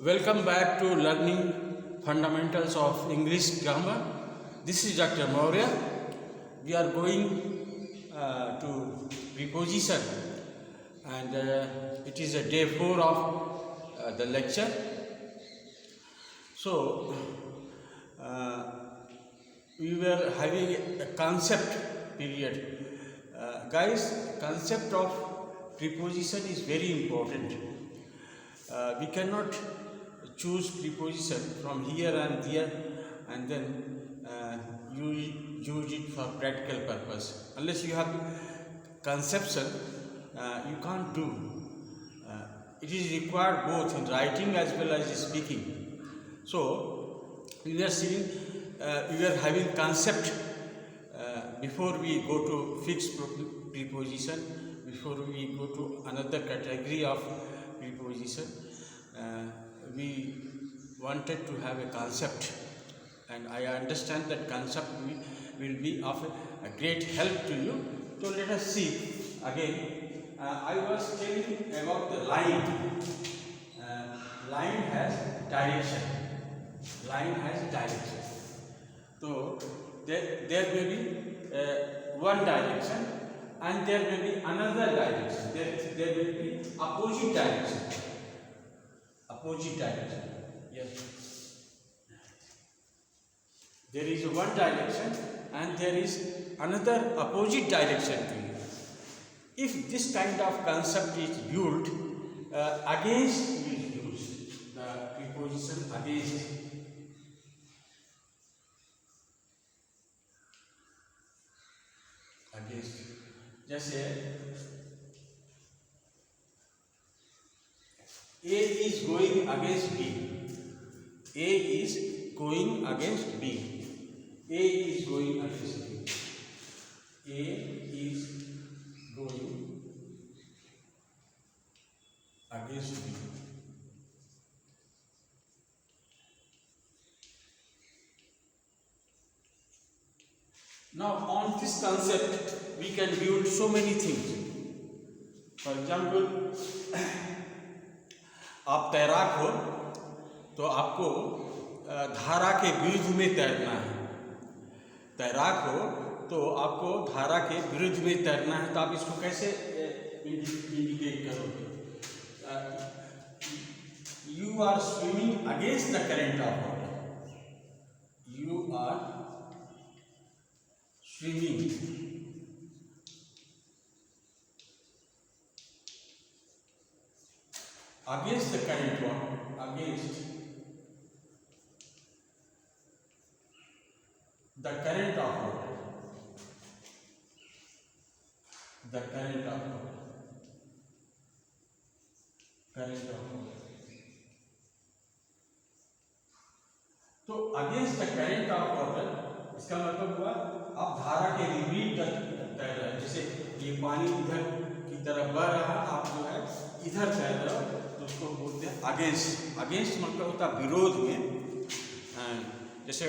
Welcome back to Learning Fundamentals of English Grammar. This is Dr. Maurya. We are going to preposition, and it is a day 4 of the lecture. So, we were having a concept period. Guys, concept of preposition is very important. We cannot choose preposition from here and there and then use it for practical purpose. Unless you have conception, you can't do. It is required both in writing as well as speaking. So, we are seeing, we are having concept before we go to fixed preposition, before we go to another category of preposition. We wanted to have a concept, and I understand that concept will be of a great help to you. So let us see again. I was telling about the line. Line has direction. Line has direction. So there may be one direction, and there may be another direction. There will be opposite direction. Opposite direction. Yes. There is one direction and there is another opposite direction to you. If this kind of concept is used, against is used. The preposition against. Against. Just say A is going against B. A is going against B. A is going against B. A is going against B. Now, on this concept, we can build so many things. For example, आप तैराक हो तो आपको धारा के विरुद्ध में तैरना है। तैराक हो तो आपको धारा के विरुद्ध में तैरना है, तो आप इसको कैसे इंडिकेट करोगे? You are swimming against the current of water. You are swimming against the current one, against the current of water, the current of water, current of water. तो against the current of water इसका मतलब हुआ आप धारा के विपरीत तैर रहे हैं. जैसे ये पानी इधर की तरफ बह रहा है, आप जो है इधर तैर रहे हो, तो उसको बोलते हैं अगेंस्ट. अगेंस्ट मतलब होता है विरोध में. जैसे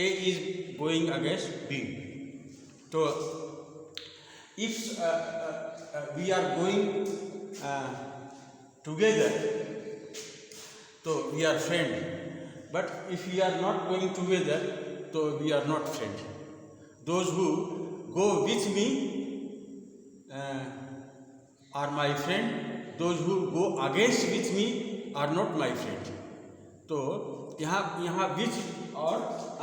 A is going against B, तो if we are going together तो we are friend, but if we are not going together तो we are not friend. Those who go with me are my friend, those who go against with me are not my friend. तो यहाँ with और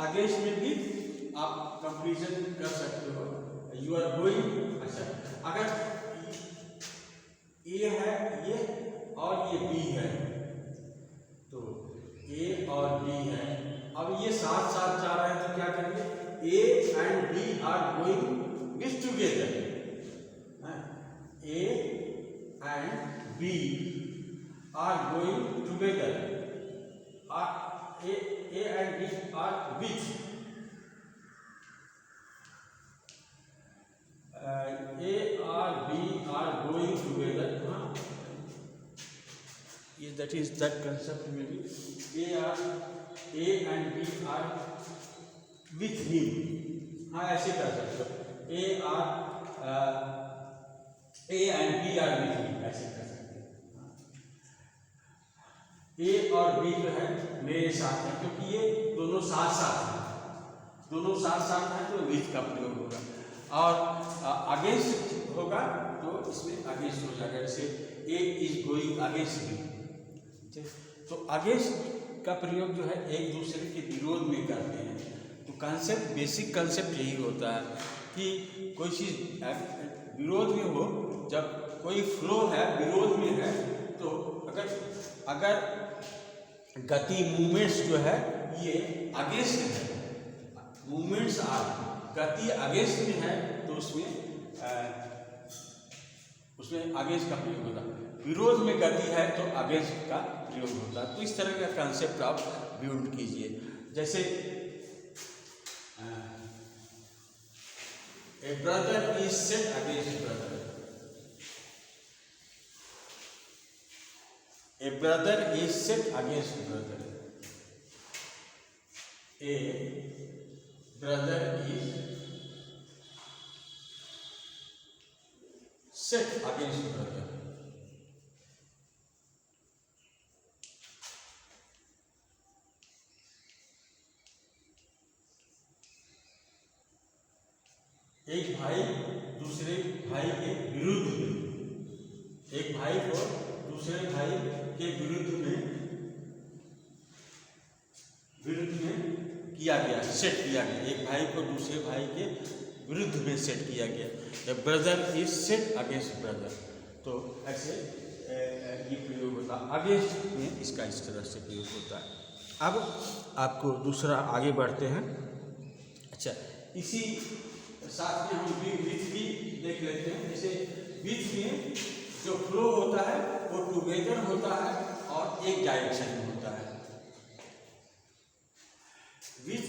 against में भी आप comparison कर सकते हो. You are going, अच्छा, अगर A है ये और ये B है, तो A और B है, अब ये साथ साथ जा रहे हैं, तो क्या करेंगे? A and B are going with together. A and B are going together. A and B are with. A or B are going together. That is that concept maybe. A and B are with him. हाँ, ऐसे कर सकते हो. A and B are with him. ऐसे कर सकते हो. ए और बी जो है मेरे साथ है, क्योंकि ये दोनों साथ साथ हैं, दोनों साथ साथ हैं तो विथ का प्रयोग होगा। और अगेंस्ट होगा तो इसमें अगेंस्ट हो जाएगा, जैसे A is going against B. तो अगेंस्ट का प्रयोग जो है एक दूसरे के विरोध में करते हैं। तो कंसेप्ट, बेसिक कंसेप्ट यही होता है कि कोई चीज़ विरोध में हो, जब कोई फ्लो है विरोध में है, तो अगर गति मूवमेंट्स जो है ये अगेंस्ट है, मूवमेंट्स आर गति अगेंस्ट में है, तो उसमें अगेंस्ट का प्रयोग होगा। विरोध में गति है तो अगेंस्ट का प्रयोग होता है। तो इस तरह का कंसेप्ट आप बिल्ड कीजिए। जैसे a brother is set against brother, a brother is set against brother, a brother is set against brother. एक भाई दूसरे भाई के विरुद्ध में, एक भाई को दूसरे भाई के विरुद्ध में किया गया, सेट किया गया, एक भाई को दूसरे भाई के विरुद्ध में सेट किया गया। The brother is set against brother. तो ऐसे ये प्रयोग होता है, अगेंस्ट में इसका इस तरह से प्रयोग होता है। अब आपको दूसरा आगे बढ़ते हैं। अच्छा, इसी साथ में हम विथ भी देख लेते हैं। जैसे विथ में जो फ्लो होता है वो टुगेदर होता है और एक डायरेक्शन में होता है। विथ,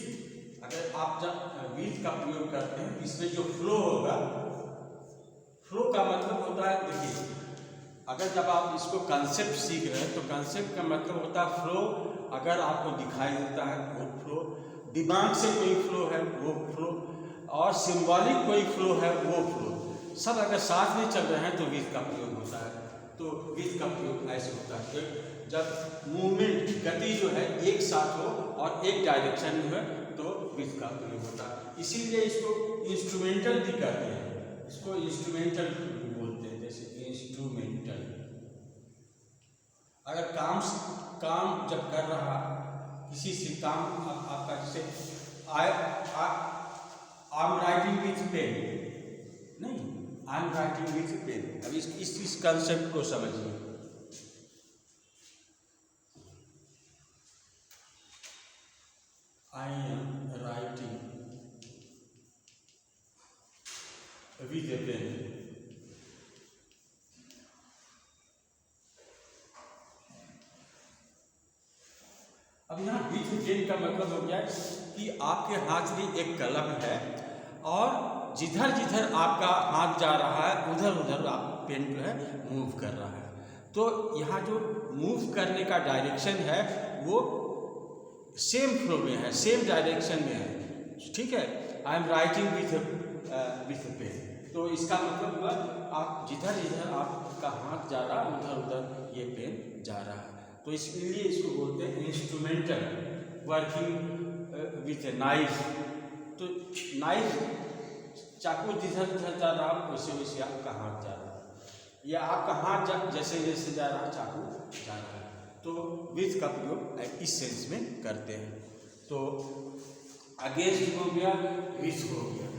अगर आप जब विथ का प्रयोग करते हैं, इसमें जो फ्लो होगा, फ्लो का मतलब होता है, देखिए अगर जब आप इसको कंसेप्ट सीख रहे हैं तो कंसेप्ट का मतलब होता है फ्लो। अगर आपको दिखाई देता है वो फ्लो, दिमाग से कोई फ्लो है वो फ्लो, और सिंबॉलिक कोई फ्लो है वो फ्लो, सब अगर साथ में चल रहे हैं तो विथ का प्रयोग होता है। तो विथ का प्रयोग ऐसे होता है कि जब मूवमेंट, गति जो है एक साथ हो और एक डायरेक्शन में है तो विथ का प्रयोग होता है। इसीलिए इसको इंस्ट्रूमेंटल भी कहते हैं, इसको इंस्ट्रूमेंटल बोलते हैं। जैसे इंस्ट्रूमेंटल, अगर काम जब कर रहा किसी से काम, आपका जैसे I am writing with pen, नहीं, I am writing with pen. अब इस कंसेप्ट को समझिए। I am writing with a pen. अब यहाँ विथ पेन का मतलब हो गया कि आपके हाथ में एक कलम है और जिधर जिधर आपका हाथ जा रहा है उधर उधर आप पेन जो है मूव कर रहा है। तो यहाँ जो मूव करने का डायरेक्शन है वो सेम फ्लो में है, सेम डायरेक्शन में है, ठीक है। I am writing with pen, तो इसका मतलब हुआ आप जिधर जिधर आपका हाथ जा रहा है उधर उधर ये पेन जा रहा है। तो इसलिए इसको बोलते हैं instrumental working with a knife. तो नाइफ, चाकू जिधर जिधर जा रहा है वैसे वैसे आपका हाथ जा रहा है, या आपका हाथ जैसे जैसे जा रहा है चाकू जा रहा है। तो विथ का प्रयोग इस सेंस में करते हैं। तो अगेंस्ट हो गया, विथ हो गया।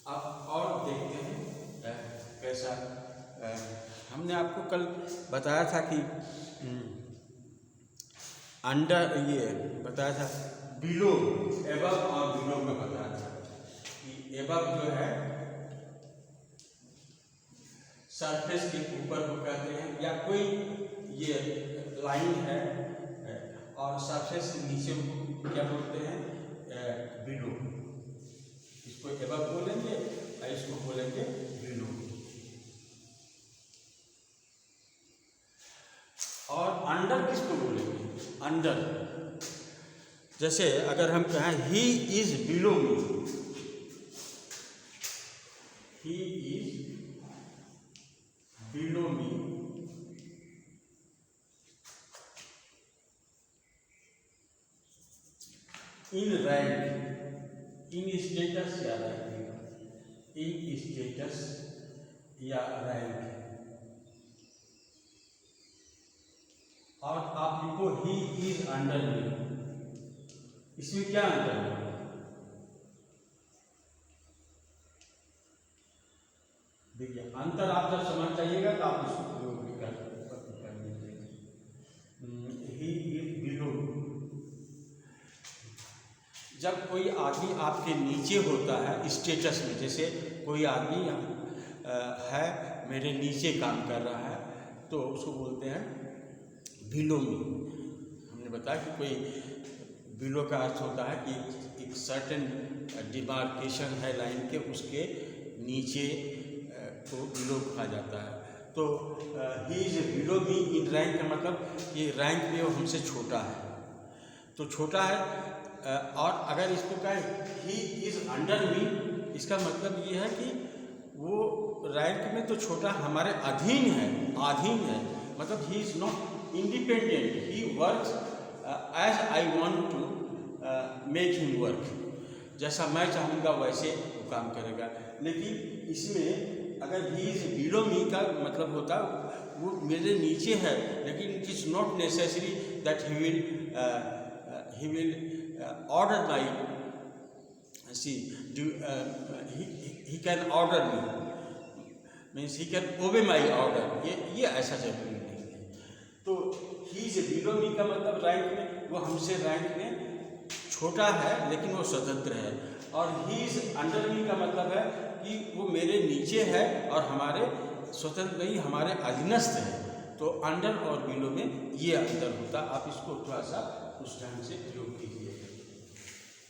अब और देखते हैं कैसा, हमने आपको कल बताया था कि अंडर, ये बताया था बिलो, एबव और बिलो का बताया था कि एबव जो है सरफेस के ऊपर को कहते हैं, या कोई ये लाइन है और सरफेस के नीचे क्या बोलते हैं, बिलो। इसको एबव बोलेंगे और इसको बोलेंगे बिलो। और अंडर किसको बोलेंगे, अंडर। जैसे अगर हम कहें he is below me, he is below me, in rank, in status या रैंक, इन स्टेटस या रैंक। और आप लिखो ही इज अंडर मी। इसमें क्या अंतर है? देखिए अंतर आप जब समझ जाइएगा तो आप इसको प्रयोग भी कर लीजिएगा। He is below. जब कोई आदमी आपके नीचे होता है स्टेटस में, जैसे कोई आदमी है मेरे नीचे काम कर रहा है, तो उसको बोलते हैं बिलो मी। हमने बताया कि कोई बिलो का अर्थ होता है कि एक सर्टेन डिमार्केशन है लाइन के, उसके नीचे को बिलो कहा जाता है। तो he is below me in rank का मतलब ये रैंक में वो हमसे छोटा है, तो छोटा है। और अगर इसको कहें ही इज अंडर मी, इसका मतलब ये है कि वो रैंक में तो छोटा, हमारे अधीन है, आधीन है। मतलब he is not independent, he works as I want to make him work. जैसा मैं चाहूँगा वैसे वो काम करेगा। लेकिन इसमें अगर ही इज बिलो मी का मतलब होता वो मेरे नीचे है, लेकिन it is not necessary that he will order my he can order me, means he can obey my order। ये ऐसा जरूरी नहीं है। तो ही इज बिलो मी का मतलब रैंक में वो हमसे रैंक में छोटा है, लेकिन वो स्वतंत्र है। और ही इज अंडर मी का मतलब है कि वो मेरे नीचे है और हमारे स्वतंत्र नहीं, हमारे अधीनस्थ है। तो अंडर और बिलो में ये अंतर होता। आप इसको थोड़ा सा उस ढंग से प्रयोग कीजिए।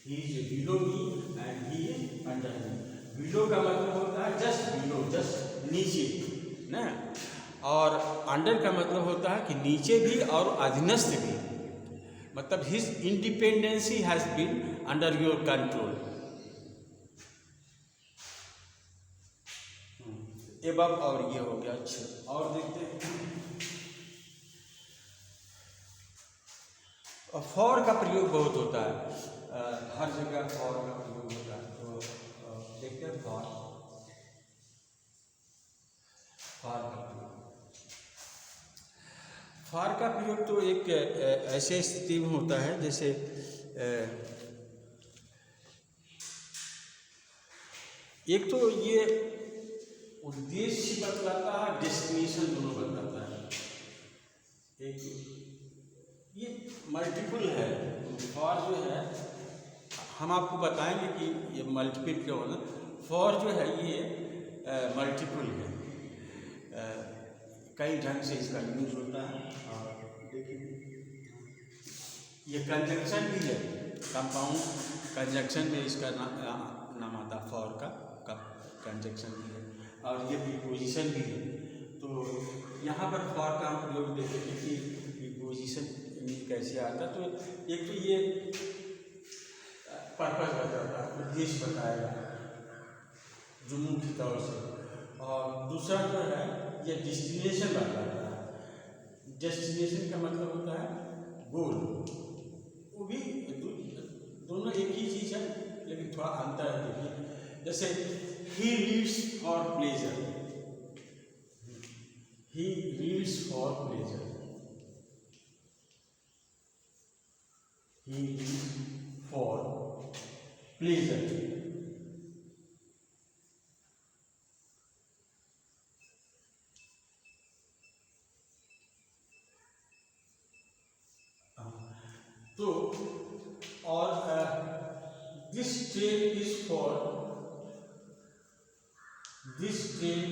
He is below me and he is under me. Below का मतलब होता है जस्ट बिलो, जस्ट नीचे ना, और अंडर का मतलब होता है कि नीचे भी और अधीनस्थ भी। मतलब his independency has been under your control. Above और ये हो गया। अच्छा, और देखते हैं फॉर का प्रयोग बहुत होता है, हर जगह फॉर का प्रयोग होता है। तो देखते हैं फॉर का प्रयोग। फॉर का प्रयोग तो एक ऐसे स्थिति में होता है जैसे एक तो ये उद्देश्य बतलाता है, डेस्टिनेशन दोनों बतलाता है। एक ये मल्टीपल है। फॉर जो है हम आपको बताएंगे कि ये मल्टीपल क्यों होना। फॉर जो है ये मल्टीपल है, कई ढंग से इसका यूज होता है। और देखिए ये कंजंक्शन भी है, कंपाउंड कंजंक्शन में इसका नाम आता है फॉर का कंजंक्शन भी है, और ये प्रीपोजिशन भी है। तो यहाँ पर फॉर का हम प्रयोग देखेंगे कि प्रीपोजिशन कैसे आता। तो एक तो ये पर्पस बताता है, उद्देश्य बताएगा जो मुख्य तौर से, और दूसरा जो है ये डेस्टिनेशन बताता है। डेस्टिनेशन का मतलब होता है गोल। वो भी दोनों एक ही चीज़ है, लेकिन थोड़ा अंतर है। देखिए जैसे he reads for pleasure, he reads for pleasure, he reads for pleasure। तो और this train is for, this train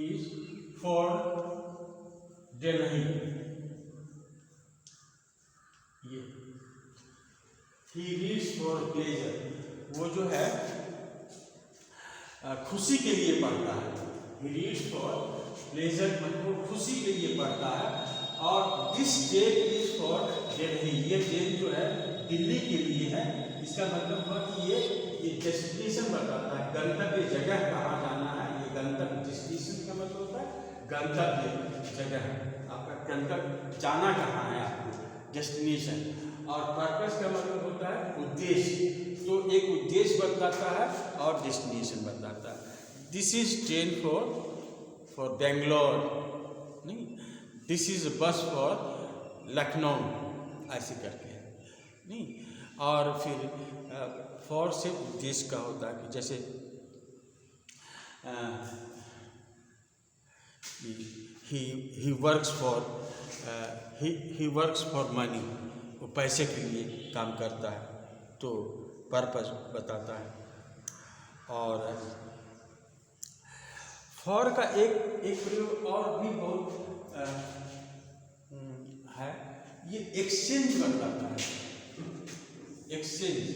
is for Delhi। ये he reads for pleasure, वो जो है खुशी के लिए पढ़ता है। he reads for pleasure मतलब वो खुशी के लिए पढ़ता है। और this train is for Delhi, ये ट्रेन जो है दिल्ली के लिए है। इसका मतलब हुआ कि ये डेस्टिनेशन बताता है, गंतव्य जगह कहाँ जाना है। ये गंतव्य, डेस्टिनेशन का मतलब होता है गंतव्य जगह, आपका गंतव्य जाना कहाँ है आपको, डेस्टिनेशन। और पर्पस का मतलब होता है उद्देश्य, तो एक उद्देश्य बताता है और डेस्टिनेशन बताता है। This is train for Bangalore, नहीं, दिस इज बस फॉर लखनऊ, ऐसे करके है, नहीं। और फिर फॉर से उद्देश्य का होता है कि जैसे he works for he works for money, वो पैसे के लिए काम करता है, तो पर्पस बताता है। और फॉर का एक प्रयोग और भी बहुत है, ये एक्सचेंज बताता है, एक्सचेंज।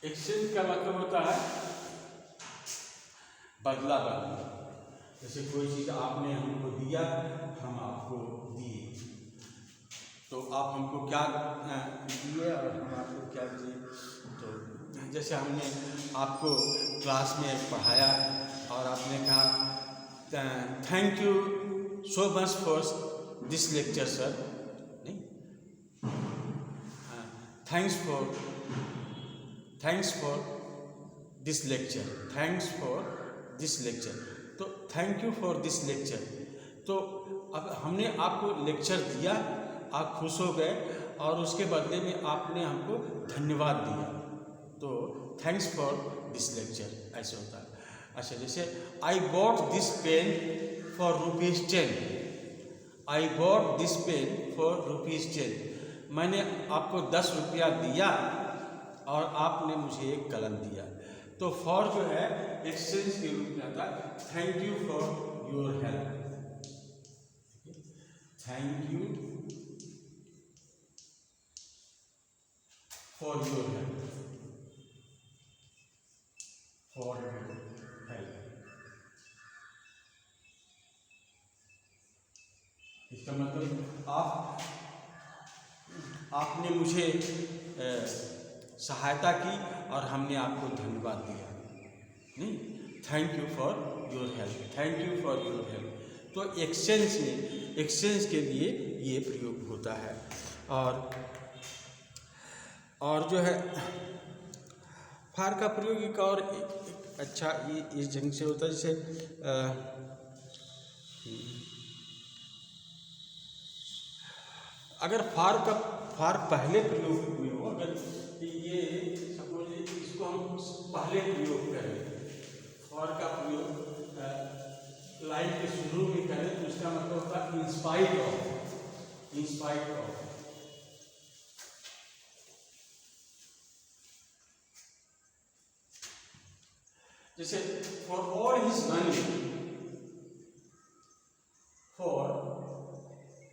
एक्सचेंज का मतलब होता है बदला बदला। जैसे कोई चीज़ आपने हमको दिया, हम आपको दिए, तो आप हमको क्या दिए और हम आपको क्या दिए। तो जैसे हमने आपको क्लास में पढ़ाया और आपने कहा thank you so much for this lecture sir, नहीं, thanks for this lecture, thanks for this lecture, तो thank you for this lecture. तो अब हमने आपको लेक्चर दिया, आप खुश हो गए और उसके बदले में आपने हमको धन्यवाद दिया, तो थैंक्स फॉर दिस लेक्चर, ऐसे होता है। अच्छा, जैसे I bought this pen for ₹10, I bought this pen for ₹10, मैंने आपको 10 रुपया दिया और आपने मुझे एक कलम दिया। तो फॉर जो है एक्सचेंज के रूप में आता है, thank you for your help, thank you for your help, for your help. इसका मतलब आपने मुझे सहायता की और हमने आपको धन्यवाद दिया, नहीं, thank you for your help, thank you for your help. तो एक्सचेंज के लिए ये प्रयोग होता है। और जो है फार का प्रयोग एक और एक अच्छा ये इस ढंग से होता है, जैसे अगर फार पहले प्रयोग में हो, अगर ये सपोज इसको हम पहले प्रयोग करें, फॉर का प्रयोग लाइन के शुरू में करें, तो इसका मतलब होता है इंस्पाइट ऑफ, इंस्पाइट ऑफ। जैसे for all his money, for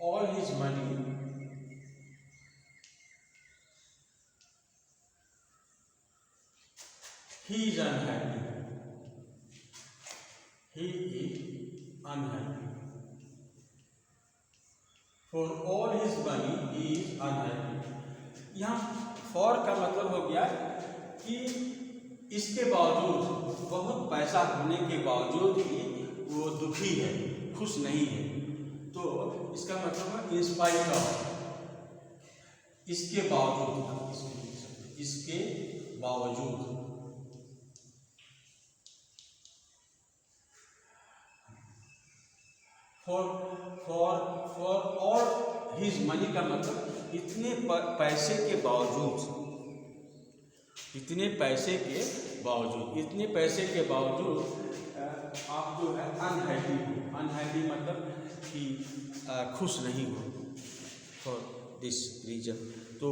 all his money he is unhappy, he is unhappy, for all his money he is unhappy। यहाँ for का मतलब हो गया कि इसके बावजूद, बहुत पैसा होने के बावजूद भी वो दुखी है, खुश नहीं है, तो इसका मतलब है इंस्पाइट ऑफ, इसके बावजूद, इसके बावजूद। फॉर ऑल हिज मनी का मतलब इतने पैसे के बावजूद, इतने पैसे के बावजूद, इतने पैसे के बावजूद आप जो है अनहैप्पी हो, अनहैप्पी मतलब कि खुश नहीं हो, फॉर दिस रीजन। तो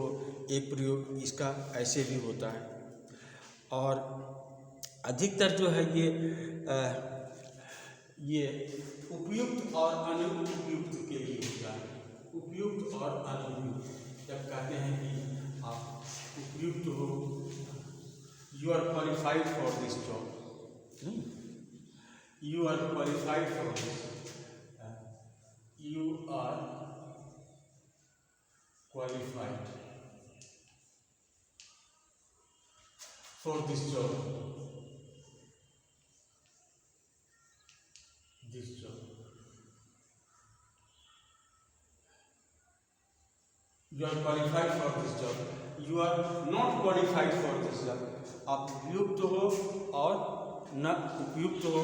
एक प्रयोग इसका ऐसे भी होता है। और अधिकतर जो है ये उपयुक्त और अनुपयुक्त के लिए होता है। उपयुक्त और अनुपयुक्त, जब कहते हैं कि आप उपयुक्त हो, you are qualified for this job, you are qualified for this, you are qualified for this job, you are qualified for this job, you are not qualified for this job. आप उपयुक्त हो और न उपयुक्त हो,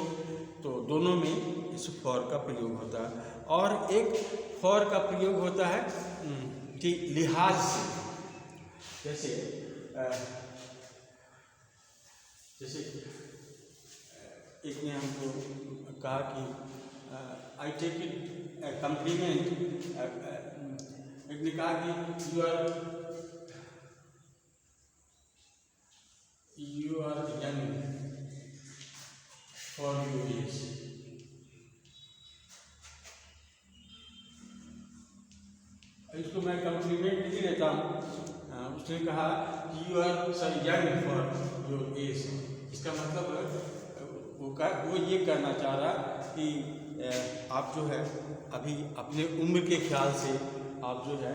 तो दोनों में इस फॉर का प्रयोग होता है। और एक फॉर का प्रयोग होता है कि लिहाज से, जैसे एक ने हमको कहा कि आई टेक इट कम्प्लीमेंट, एक ने कहा कि you are young for your age. इसको मैं कम्प्लीमेंट नहीं लेता हूँ, उसने कहा कि you are young for your age. इसका मतलब वो ये कहना चाह रहा कि आप जो है अभी अपने उम्र के ख्याल से आप जो है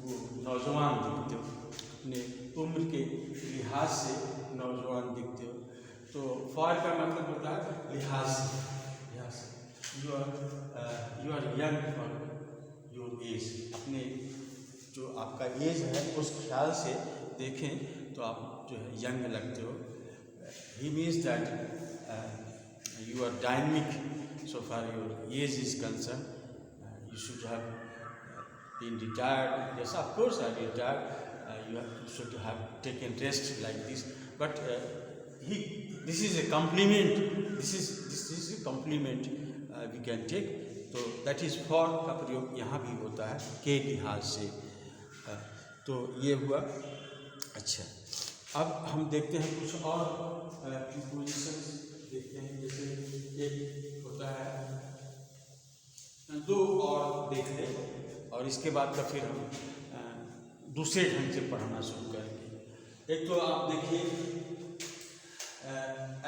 वो नौजवान दिखते हो, अपने उम्र के लिहाज से नौजवान दिखते हो। तो फॉर का मतलब होता है लिहाज से, you are young for your age. अपने जो आपका एज है उस ख्याल से देखें तो आप जो है यंग लगते हो। He means that you are dynamic so far your age is concern. You should have been retired, yes of course I retired, you should have taken rest like this, but this is a compliment, this is a compliment we can take। तो that is for का प्रयोग यहाँ भी होता है के लिहाज से। तो ये हुआ। अच्छा, अब हम देखते हैं कुछ और प्रीपोजिशंस देखते हैं। जैसे एक होता है, दो और देख लें और इसके बाद का फिर हम दूसरे ढंग से पढ़ना शुरू करेंगे। एक तो आप देखिए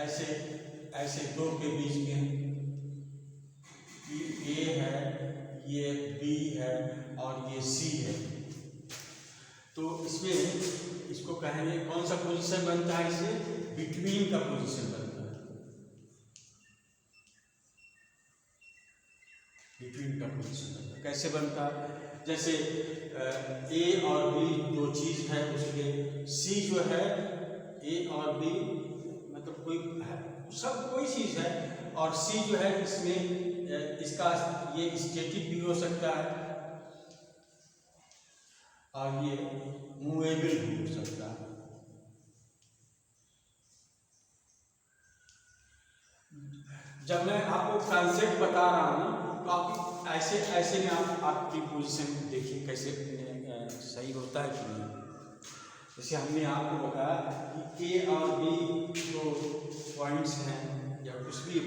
ऐसे दो के बीच में ये ए है, ये बी है और ये सी है, तो इसमें इसको कहेंगे कौन सा पोजीशन बनता है, इसे बिटवीन का पोजीशन बनता है। बिटवीन का पोजीशन बनता है, कैसे बनता है? जैसे ए और बी दो चीज़ है, उसके सी जो है ए और बी मतलब कोई है, सब कोई चीज़ है, और सी जो है इसमें इसका ये स्टैटिक भी हो सकता है और ये मूवेबल भी हो सकता है। जब मैं आपको कॉन्सेप्ट बता रहा हूँ तो आप ऐसे में आपकी पोजीशन देखिए कैसे सही होता है कि नहीं। जैसे हमने आपको बताया कि ए और बी दो पॉइंट्स हैं, या कुछ भी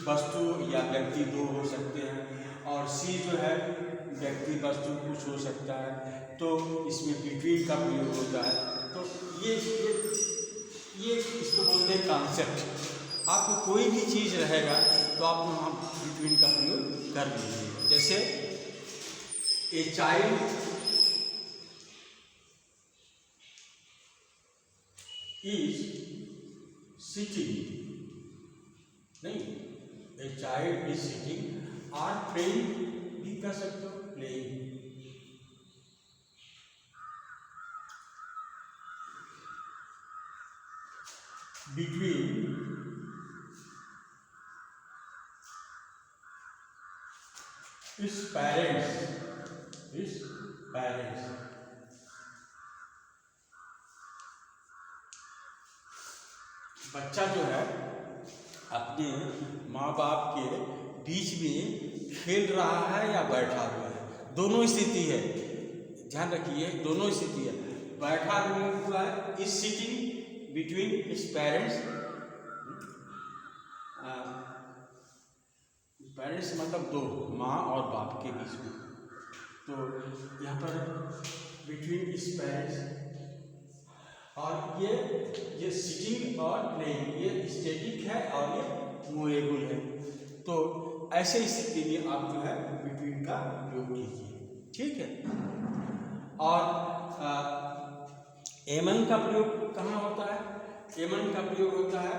वस्तु या व्यक्ति दो हो सकते हैं, और सी जो है व्यक्ति वस्तु कुछ हो सकता है, तो इसमें बिटवीन का प्रयोग होता है। तो ये इसको बोलते हैं कॉन्सेप्ट। आपको कोई भी चीज़ रहेगा तो आप वहाँ बिटवीन का प्रयोग कर लीजिए। जैसे ए चाइल्ड इज सिटिंग, नहीं, ए चाइल्ड इज सिटिंग, और प्लेइंग भी कर सकते हो, प्लेइंग। बिटवीन his parents, बच्चा जो है अपने माँ बाप के बीच में खेल रहा है या बैठा हुआ है, दोनों स्थिति है, ध्यान रखिए, दोनों स्थिति है। बैठा हुआ है, is sitting between his parents, parents मतलब दो, माँ और बाप के बीच में, तो यहाँ पर बिटवीन हिज पेरेंट्स। और ये सिटिंग और प्लेइंग, ये स्टैटिक है और ये मूवेबल है। तो ऐसे स्थिति में आप जो है बिटवीन का प्रयोग कीजिए, ठीक है। और एमन का प्रयोग कहाँ होता है? एमन का प्रयोग होता है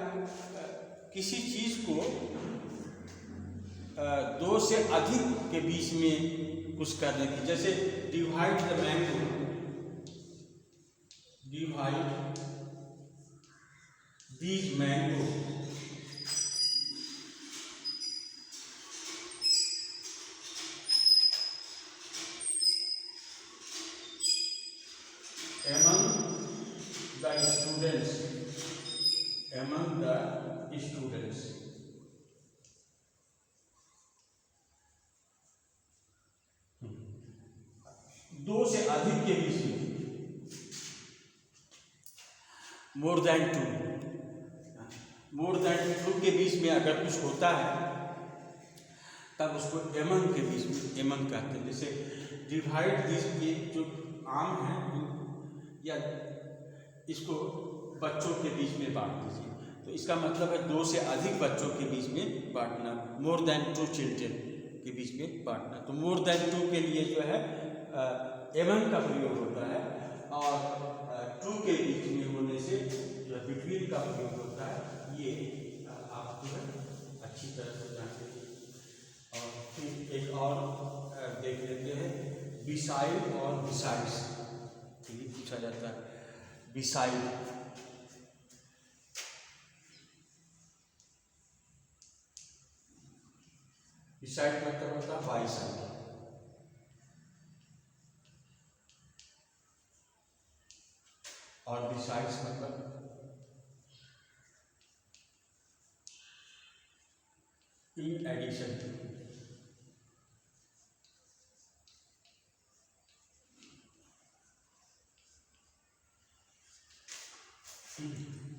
किसी चीज़ को दो से अधिक के बीच में कुछ करने की, जैसे divide the mango, divide these mango among the students, दो से अधिक के बीच में, मोर देन टू के बीच में अगर कुछ होता है तब उसको एमंग के बीच में एमंग कहते हैं। जैसे डिवाइड दिस, ये जो आम है या इसको बच्चों के बीच में बांट दीजिए, तो इसका मतलब है दो से अधिक बच्चों के बीच में बांटना, मोर देन 2 चिल्ड्रन के बीच में बांटना। तो मोर देन 2 के लिए जो है एमंग का प्रयोग होता है, और 2 के बीच में होने से जो बिटवीन का प्रयोग होता है। ये आप जो है अच्छी तरह से जानते हैं। और फिर एक और देख लेते हैं, बिसाइड और बिसाइड्स, ये पूछा जाता है। बिसाइड, बिसाइड मतलब होता है बाई साइड, और बिसाइड्स मतलब in addition to.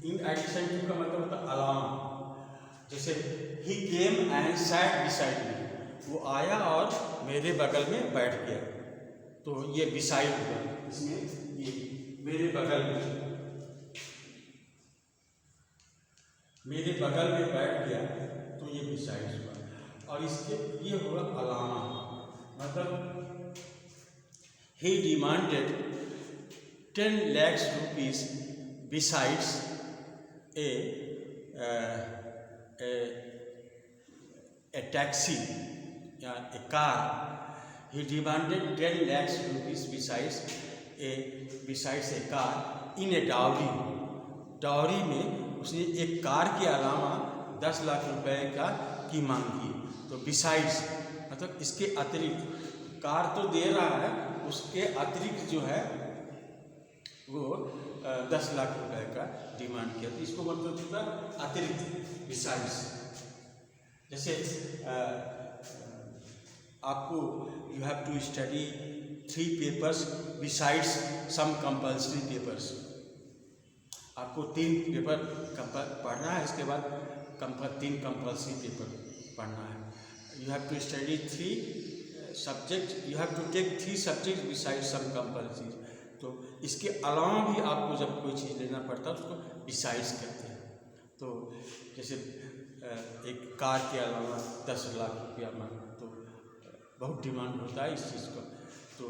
In addition to का मतलब होता है अलावा। जैसे he came and sat beside me, वो आया और मेरे बगल में बैठ गया, तो ये बिसाइड हुआ। इसमें ये मेरे बगल में बैठ गया, तो ये बिसाइड हुआ। और इसके ये हुआ अलावा, मतलब he demanded 10 lakh rupees besides a taxi या a car. He demanded 10 lakhs rupees besides a car in a dowry. Dowry में उसने एक कार के अलावा 10 लाख रुपए की मांग की। तो बिसाइड्स मतलब इसके अतिरिक्त, कार तो दे रहा है, उसके अतिरिक्त जो है वो 10 लाख रुपए का डिमांड किया। तो इसको मतलब होता है अतिरिक्त, बिसाइड्स। जैसे आपको you have to study 3 papers besides some compulsory papers. आपको 3 पेपर पढ़ना है, इसके बाद 3 कंपल्सरी पेपर पढ़ना है। You have to study 3 subject, you have to take 3 subject besides some compulsory. तो इसके अलावा भी आपको जब कोई चीज़ लेना पड़ता है उसको बिसाइड्स कहते हैं। तो जैसे एक कार के अलावा 10 लाख रुपया मांग, तो बहुत डिमांड होता है इस चीज़ का। तो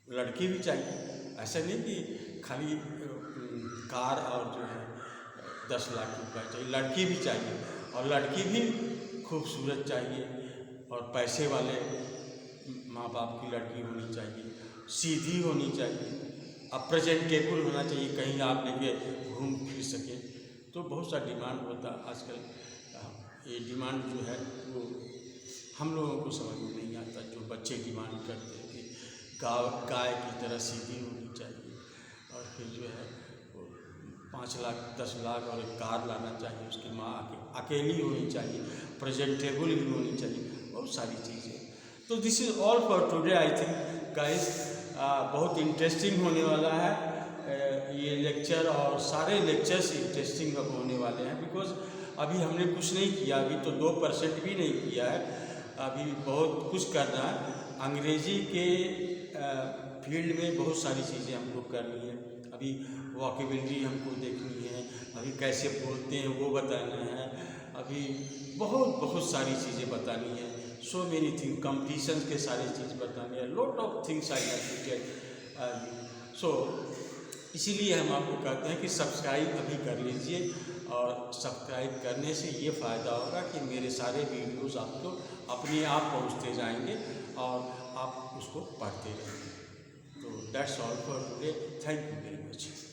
लड़की भी चाहिए, ऐसा नहीं कि खाली कार और जो है 10 लाख रुपया चाहिए, लड़की भी चाहिए। और लड़की भी खूबसूरत चाहिए, और पैसे वाले माँ बाप की लड़की होनी चाहिए, सीधी होनी चाहिए, अब प्रेजेंटेबल होना चाहिए, कहीं आप लेके घूम फिर सके। तो बहुत सा डिमांड होता है आजकल। ये डिमांड जो है वो हम लोगों को समझ में नहीं आता। जो बच्चे डिमांड करते हैं कि गाय की तरह सीधी होनी चाहिए, और फिर जो है वो 5 लाख 10 लाख और एक कार लाना चाहिए, उसकी माँ अकेली होनी चाहिए, प्रेजेंटेबल भी होनी चाहिए, बहुत सारी चीज़ें। तो this is all for today I think guys. बहुत इंटरेस्टिंग होने वाला है ये लेक्चर, और सारे लेक्चर्स इंटरेस्टिंग अब होने वाले हैं, बिकॉज अभी हमने कुछ नहीं किया, अभी तो 2% भी नहीं किया है, अभी बहुत कुछ करना है। अंग्रेजी के फील्ड में बहुत सारी चीज़ें हमको करनी है। अभी वोकेबलरी हमको देखनी है, अभी कैसे बोलते हैं वो बताना है, अभी बहुत सारी चीज़ें बतानी है। सो मेनी थिंग, कंपटीशन के सारी चीज़ बतानी है, lot of things I have to tell. So इसीलिए हम आपको कहते हैं कि सब्सक्राइब अभी कर लीजिए, और सब्सक्राइब करने से ये फ़ायदा होगा कि मेरे सारे वीडियोज़ आपको अपने आप पहुँचते जाएंगे और आप उसको पढ़ते रहेंगे। तो that's all for today. Thank you very much.